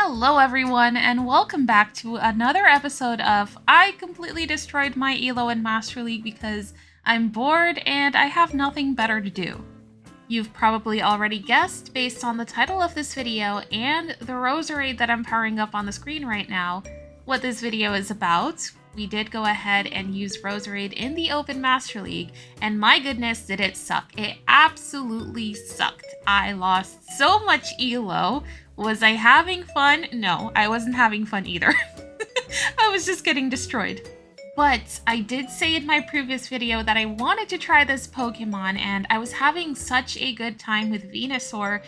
Hello everyone, and welcome back to another episode of I completely destroyed my ELO in Master League because I'm bored and I have nothing better to do. You've probably already guessed based on the title of this video and the Roserade that I'm powering up on the screen right now what this video is about. We did go ahead and use Roserade in the Open Master League, and my goodness did it suck. It absolutely sucked. I lost so much ELO. Was I having fun? No, I wasn't having fun either. I was just getting destroyed. But I did say in my previous video that I wanted to try this Pokemon, and I was having such a good time with Venusaur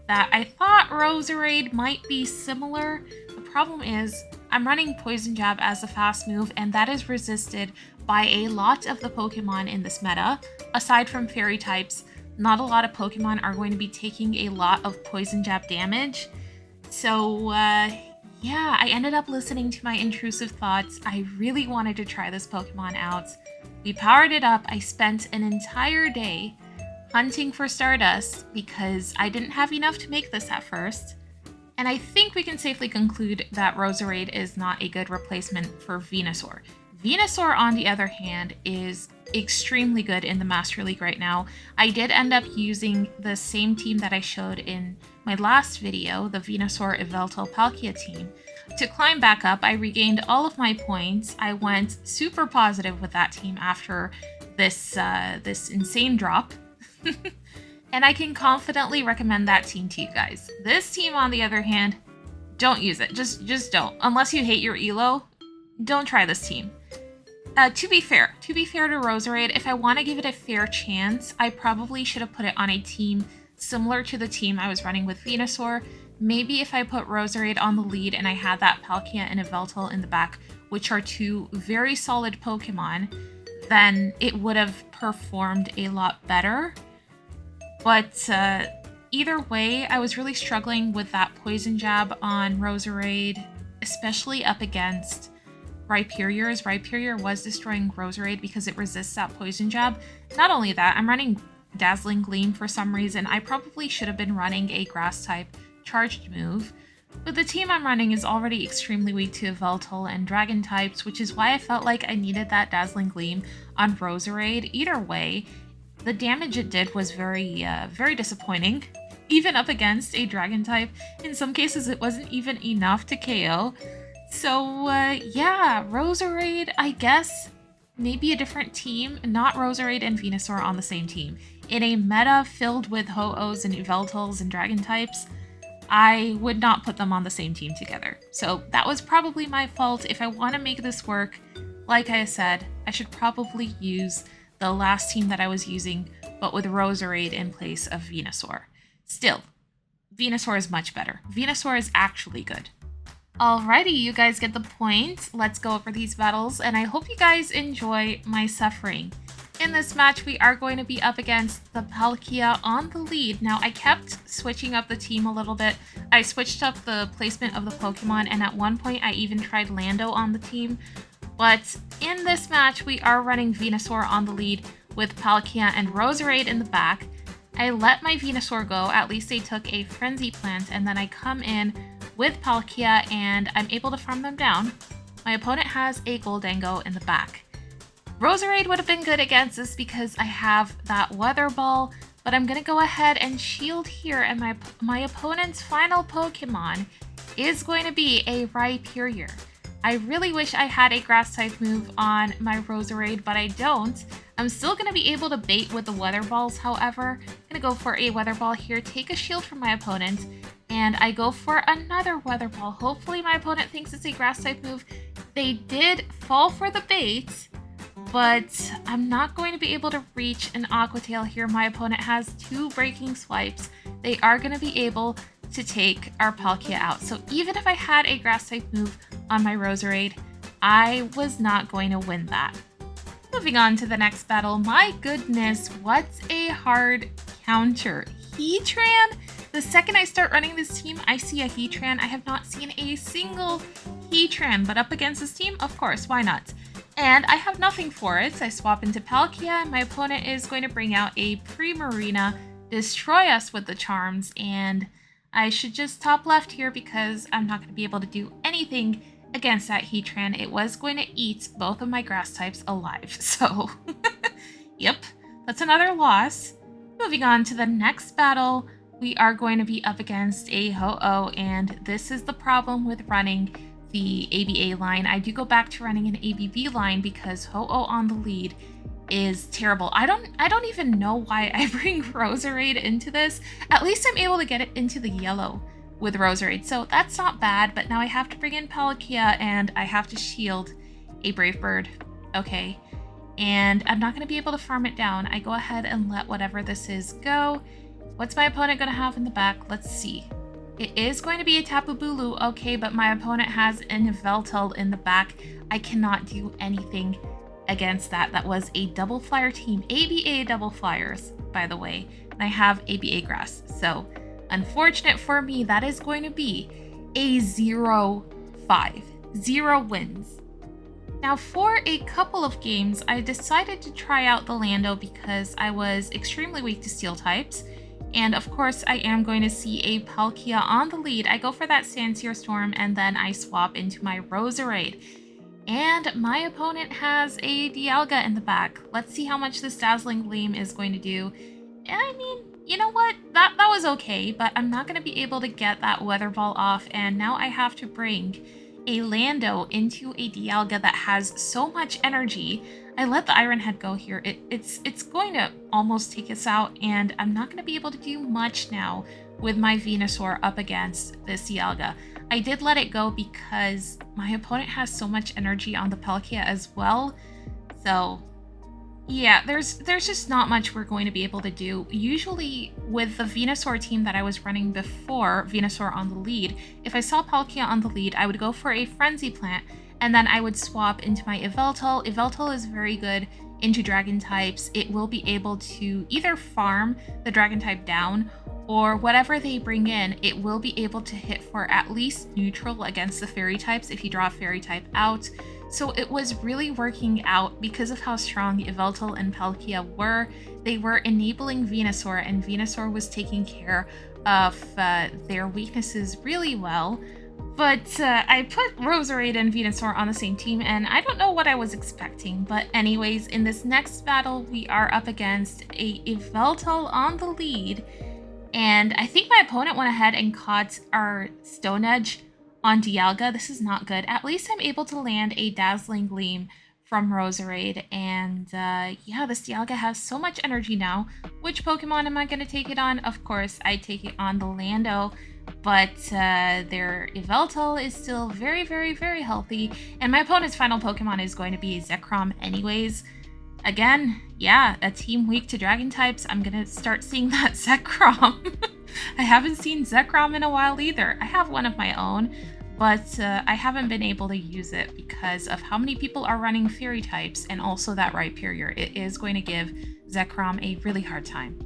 that I thought Roserade might be similar. The problem is, I'm running Poison Jab as a fast move, and that is resisted by a lot of the Pokemon in this meta. Aside from Fairy types, not a lot of Pokemon are going to be taking a lot of Poison Jab damage. So, yeah, I ended up listening to my intrusive thoughts. I really wanted to try this Pokemon out. We powered it up. I spent an entire day hunting for Stardust because I didn't have enough to make this at first. And I think we can safely conclude that Roserade is not a good replacement for Venusaur. Venusaur, on the other hand, is extremely good in the Master League right now. I did end up using the same team that I showed in my last video, the Venusaur Yveltal Palkia team. To climb back up, I regained all of my points. I went super positive with that team after this insane drop. And I can confidently recommend that team to you guys. This team, on the other hand, don't use it. Just don't. Unless you hate your ELO, don't try this team. To be fair to Roserade, if I want to give it a fair chance, I probably should have put it on a team similar to the team I was running with Venusaur. Maybe if I put Roserade on the lead and I had that Palkia and Yveltal in the back, which are two very solid Pokemon, then it would have performed a lot better. But either way, I was really struggling with that Poison Jab on Roserade, especially up against Rhyperior's. Rhyperior was destroying Roserade because it resists that Poison Jab. Not only that, I'm running Dazzling Gleam for some reason. I probably should have been running a Grass-type charged move, but the team I'm running is already extremely weak to Yveltal and Dragon types, which is why I felt like I needed that Dazzling Gleam on Roserade. Either way, the damage it did was very disappointing, even up against a Dragon type. In some cases, it wasn't even enough to KO. So, yeah, Roserade, I guess, maybe a different team, not Roserade and Venusaur on the same team. In a meta filled with Ho-Ohs and Yveltals and Dragon types, I would not put them on the same team together. So that was probably my fault. If I want to make this work, like I said, I should probably use the last team that I was using, but with Roserade in place of Venusaur. Still, Venusaur is much better. Venusaur is actually good. Alrighty, you guys get the point. Let's go over these battles, and I hope you guys enjoy my suffering. In this match, we are going to be up against the Palkia on the lead. Now, I kept switching up the team a little bit. I switched up the placement of the Pokemon, and at one point, I even tried Lando on the team. But in this match, we are running Venusaur on the lead with Palkia and Roserade in the back. I let my Venusaur go, at least they took a Frenzy Plant, and then I come in with Palkia and I'm able to farm them down. My opponent has a Goldango in the back. Roserade would have been good against this because I have that Weather Ball, but I'm going to go ahead and shield here, and my opponent's final Pokemon is going to be a Rhyperior. I really wish I had a Grass-type move on my Roserade, but I don't. I'm still going to be able to bait with the Weather Balls, however. I'm going to go for a Weather Ball here, take a shield from my opponent, and I go for another Weather Ball. Hopefully my opponent thinks it's a Grass-type move. They did fall for the bait, but I'm not going to be able to reach an Aqua Tail here. My opponent has two Breaking Swipes. They are going to be able to take our Palkia out. So even if I had a Grass-type move on my Roserade, I was not going to win that. Moving on to the next battle. My goodness, what a hard counter. Heatran? The second I start running this team, I see a Heatran. I have not seen a single Heatran, but up against this team, of course, why not? And I have nothing for it. I swap into Palkia, and my opponent is going to bring out a Primarina, destroy us with the charms, and I should just top left here because I'm not going to be able to do anything against that Heatran. It was going to eat both of my grass types alive. So, yep, that's another loss. Moving on to the next battle, we are going to be up against a Ho-Oh, and this is the problem with running the ABA line. I do go back to running an ABB line because Ho-Oh on the lead is terrible. I don't even know why I bring Roserade into this. At least I'm able to get it into the yellow with Roserade, so that's not bad. But now I have to bring in Palkia and I have to shield a Brave Bird. Okay, and I'm not going to be able to farm it down. I go ahead and let whatever this is go. What's my opponent going to have in the back? Let's see. It is going to be a Tapu Bulu, okay, but my opponent has an Yveltal in the back. I cannot do anything against that. That was a double flyer team, ABA double flyers, by the way, and I have ABA grass. So, unfortunate for me, that is going to be a 0-5, 0 wins. Now, for a couple of games, I decided to try out the Lando because I was extremely weak to steel types. And of course, I am going to see a Palkia on the lead. I go for that Sandsear Storm, and then I swap into my Roserade. And my opponent has a Dialga in the back. Let's see how much this Dazzling Gleam is going to do. I mean, you know what? That was okay, but I'm not going to be able to get that Weather Ball off, and now I have to bring a Lando into a Dialga that has so much energy. I let the Iron Head go here. It's going to almost take us out, and I'm not going to be able to do much now with my Venusaur up against this Dialga. I did let it go because my opponent has so much energy on the Palkia as well. So yeah, there's just not much we're going to be able to do. Usually with the Venusaur team that I was running before, Venusaur on the lead, if I saw Palkia on the lead, I would go for a Frenzy Plant, and then I would swap into my Yveltal. Yveltal is very good into Dragon types. It will be able to either farm the Dragon type down, or whatever they bring in, it will be able to hit for at least neutral against the Fairy types if you draw a Fairy type out. So it was really working out because of how strong Yveltal and Palkia were. They were enabling Venusaur, and Venusaur was taking care of their weaknesses really well. But I put Roserade and Venusaur on the same team, and I don't know what I was expecting. But anyways, in this next battle, we are up against a Yveltal on the lead. And I think my opponent went ahead and caught our Stone Edge on Dialga. This is not good. At least I'm able to land a Dazzling Gleam from Roserade. And yeah, this Dialga has so much energy now. Which Pokemon am I going to take it on? Of course, I take it on the Lando. But their Yveltal is still very, very, very healthy. And my opponent's final Pokemon is going to be Zekrom anyways. Again, yeah, a team weak to Dragon types. I'm going to start seeing that Zekrom. I haven't seen Zekrom in a while either. I have one of my own, but I haven't been able to use it because of how many people are running Fairy types and also that Rhyperior. It is going to give Zekrom a really hard time.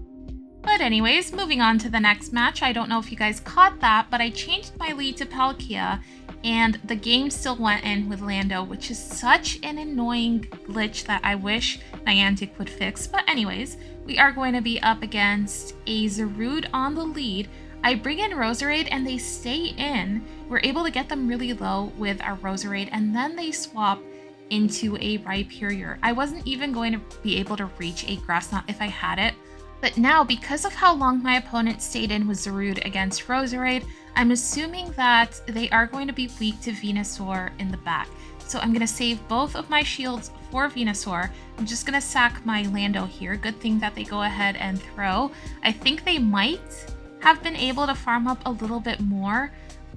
But anyways, moving on to the next match. I don't know if you guys caught that, but I changed my lead to Palkia, and the game still went in with Lando, which is such an annoying glitch that I wish Niantic would fix. But anyways, we are going to be up against a Zarude on the lead. I bring in Roserade and they stay in. We're able to get them really low with our Roserade, and then they swap into a Rhyperior. I wasn't even going to be able to reach a Grass Knot if I had it. But now, because of how long my opponent stayed in with Zarude against Roserade, I'm assuming that they are going to be weak to Venusaur in the back. So I'm going to save both of my shields for Venusaur. I'm just going to sack my Lando here. Good thing that they go ahead and throw. I think they might have been able to farm up a little bit more,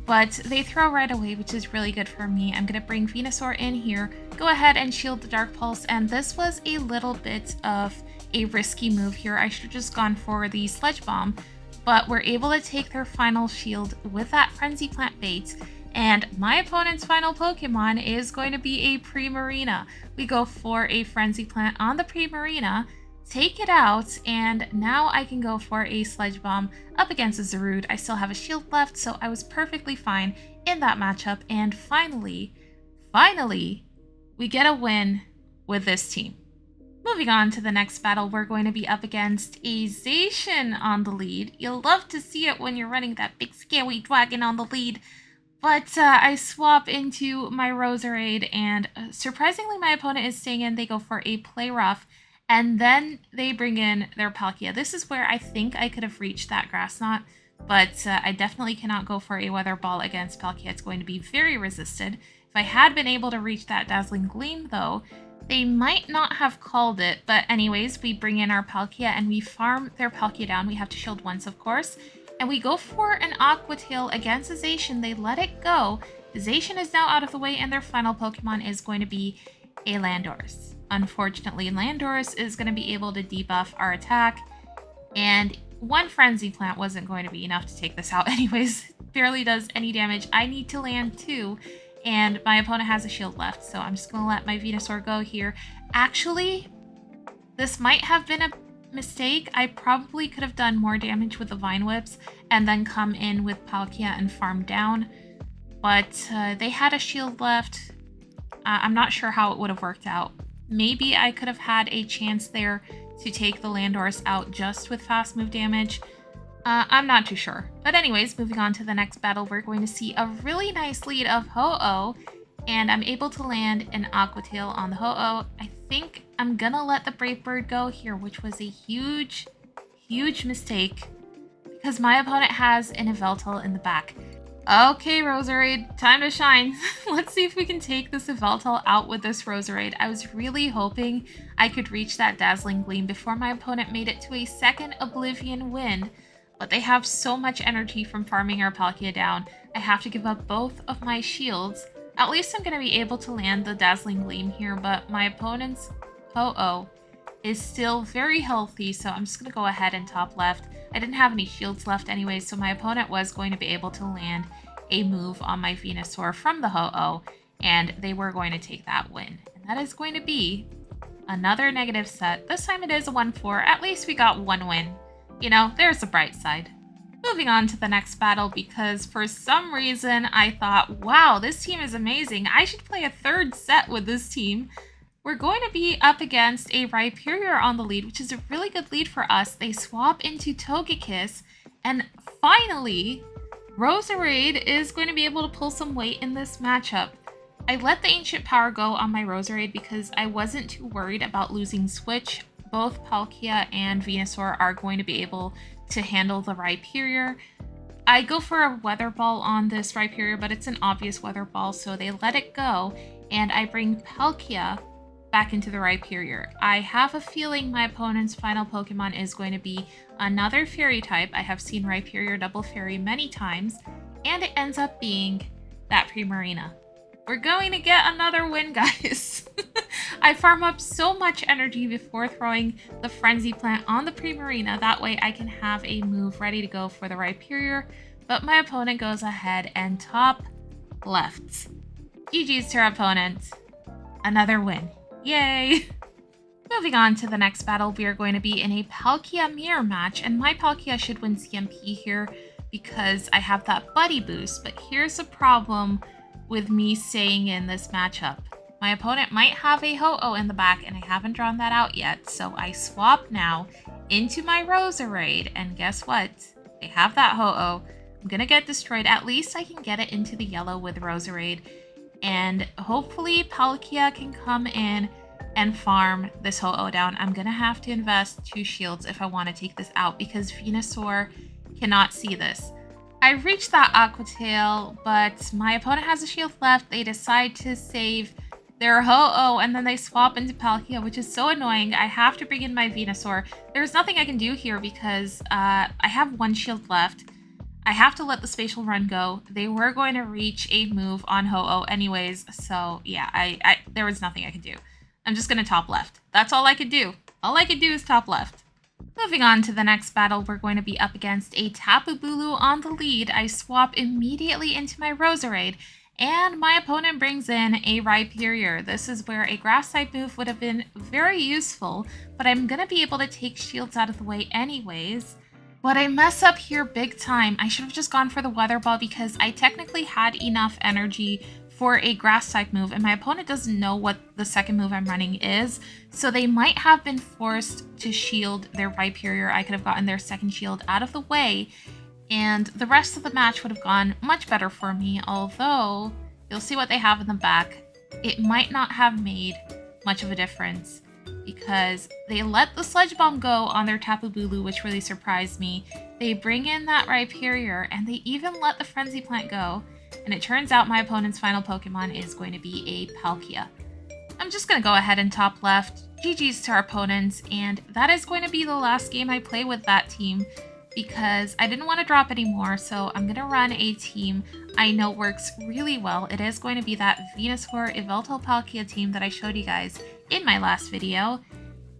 but they throw right away, which is really good for me. I'm going to bring Venusaur in here, go ahead and shield the Dark Pulse, and this was a little bit of a risky move here. I should have just gone for the Sledge Bomb, but we're able to take their final shield with that Frenzy Plant bait, and my opponent's final Pokemon is going to be a Primarina. We go for a Frenzy Plant on the Primarina, take it out, and now I can go for a Sledge Bomb up against a Zarude. I still have a shield left, so I was perfectly fine in that matchup, and finally, we get a win with this team. Moving on to the next battle, we're going to be up against a Zacian on the lead. You'll love to see it when you're running that big scary dragon on the lead. But I swap into my Roserade, and surprisingly my opponent is staying in. They go for a Play Rough, and then they bring in their Palkia. This is where I think I could have reached that Grass Knot, but I definitely cannot go for a Weather Ball against Palkia. It's going to be very resisted. If I had been able to reach that Dazzling Gleam, though, they might not have called it. But anyways, we bring in our Palkia and we farm their Palkia down. We have to shield once, of course. And we go for an Aqua Tail against a Zacian. They let it go. The Zacian is now out of the way, and their final Pokemon is going to be a Landorus. Unfortunately, Landorus is going to be able to debuff our attack, and one Frenzy Plant wasn't going to be enough to take this out anyways. Barely does any damage. I need to land too, and my opponent has a shield left, so I'm just going to let my Venusaur go here. Actually, this might have been a mistake. I probably could have done more damage with the Vine Whips and then come in with Palkia and farm down, but they had a shield left. I'm not sure how it would have worked out. Maybe I could have had a chance there to take the Landorus out just with fast move damage. I'm not too sure. But anyways, moving on to the next battle, we're going to see a really nice lead of Ho-Oh, and I'm able to land an Aqua Tail on the Ho-Oh. I think I'm gonna let the Brave Bird go here, which was a huge mistake because my opponent has an Yveltal in the back. Okay, Roserade, time to shine. Let's see if we can take this Yveltal out with this Roserade. I was really hoping I could reach that Dazzling Gleam before my opponent made it to a second Oblivion Wind, but they have so much energy from farming our Palkia down. I have to give up both of my shields. At least I'm going to be able to land the Dazzling Gleam here, but my opponent's Ho-Oh is still very healthy, so I'm just going to go ahead and top left. I didn't have any shields left anyway, so my opponent was going to be able to land a move on my Venusaur from the Ho-Oh, and they were going to take that win. And that is going to be another negative set. This time it is a 1-4. At least we got one win. You know, there's the bright side. Moving on to the next battle, because for some reason I thought, wow, this team is amazing. I should play a third set with this team. We're going to be up against a Rhyperior on the lead, which is a really good lead for us. They swap into Togekiss, and finally, Roserade is going to be able to pull some weight in this matchup. I let the Ancient Power go on my Roserade because I wasn't too worried about losing Switch. Both Palkia and Venusaur are going to be able to handle the Rhyperior. I go for a Weather Ball on this Rhyperior, but it's an obvious Weather Ball, so they let it go, and I bring Palkia back into the Rhyperior. I have a feeling my opponent's final Pokemon is going to be another Fairy type. I have seen Rhyperior double Fairy many times, and it ends up being that Primarina. We're going to get another win, guys. I farm up so much energy before throwing the Frenzy Plant on the Primarina. That way I can have a move ready to go for the Rhyperior, but my opponent goes ahead and top left. GG's to our opponent. Another win. Yay! Moving on to the next battle, we are going to be in a Palkia mirror match, and my Palkia should win CMP here because I have that Buddy boost, but here's the problem with me staying in this matchup. My opponent might have a Ho-Oh in the back, and I haven't drawn that out yet, so I swap now into my Roserade, and guess what? They have that Ho-Oh. I'm gonna get destroyed. At least I can get it into the yellow with Roserade, and hopefully Palkia can come in and farm this Ho-Oh down. I'm gonna have to invest 2 shields if I want to take this out because Venusaur cannot see this. I reached that Aqua Tail, but my opponent has a shield left. They decide to save their Ho-Oh, and then they swap into Palkia, which is so annoying. I have to bring in my Venusaur. There's nothing I can do here because I have 1 shield left. I have to let the Spatial Run go. They were going to reach a move on Ho-Oh anyways, so yeah, there was nothing I could do. I'm just going to top left. That's all I could do. All I could do is top left. Moving on to the next battle, we're going to be up against a Tapu Bulu on the lead. I swap immediately into my Roserade, and my opponent brings in a Rhyperior. This is where a Grass-type move would have been very useful, but I'm going to be able to take shields out of the way anyways. But I mess up here big time. I should have just gone for the Weather Ball because I technically had enough energy for a grass type move, and my opponent doesn't know what the second move I'm running is, so they might have been forced to shield their Rhyperior. I could have gotten their second shield out of the way, and the rest of the match would have gone much better for me, although you'll see what they have in the back. It might not have made much of a difference because they let the Sludge Bomb go on their Tapu Bulu, which really surprised me. They bring in that Rhyperior, and they even let the Frenzy Plant go. And it turns out my opponent's final Pokemon is going to be a Palkia. I'm just going to go ahead and top left. GG's to our opponents, and that is going to be the last game I play with that team because I didn't want to drop anymore, so I'm going to run a team I know works really well. It is going to be that Venusaur Yveltal Palkia team that I showed you guys in my last video,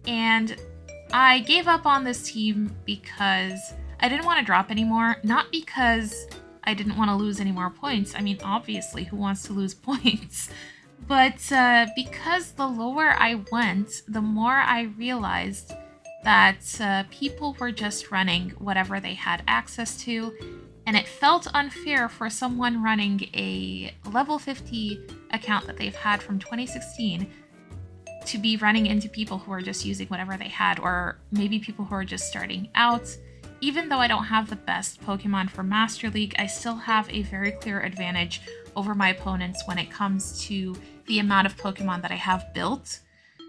and I gave up on this team because I didn't want to drop anymore, not because I didn't want to lose any more points. I mean, obviously, who wants to lose points? But because the lower I went, the more I realized that people were just running whatever they had access to, and it felt unfair for someone running a level 50 account that they've had from 2016 to be running into people who are just using whatever they had, or maybe people who are just starting out. Even though I don't have the best Pokemon for Master League, I still have a very clear advantage over my opponents when it comes to the amount of Pokemon that I have built.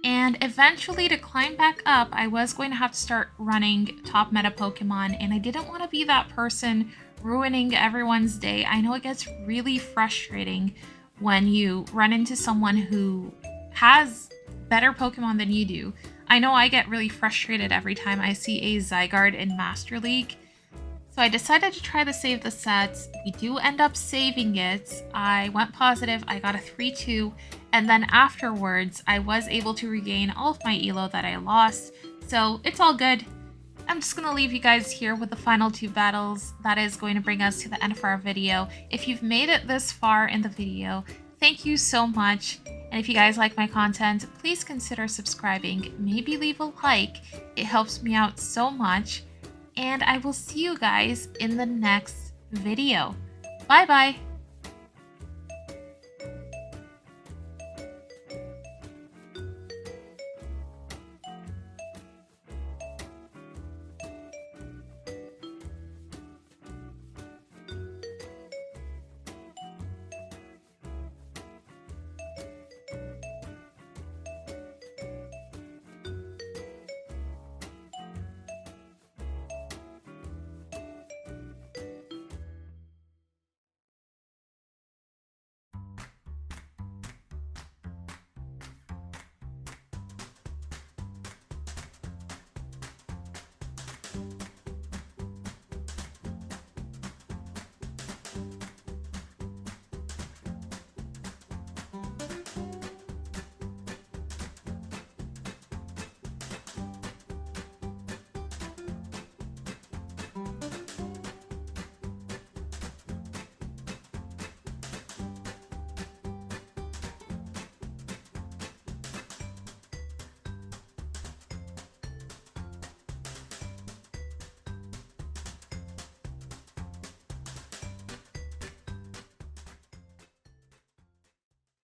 And eventually, to climb back up, I was going to have to start running top meta Pokemon, and I didn't want to be that person ruining everyone's day. I know it gets really frustrating when you run into someone who has better Pokemon than you do. I know I get really frustrated every time I see a Zygarde in Master League. So I decided to try to save the set. We do end up saving it. I went positive, I got a 3-2, and then afterwards I was able to regain all of my ELO that I lost. So it's all good. I'm just going to leave you guys here with the final 2 battles. That is going to bring us to the end of our video. If you've made it this far in the video, thank you so much. And if you guys like my content, please consider subscribing, maybe leave a like. It helps me out so much. And I will see you guys in the next video. Bye bye!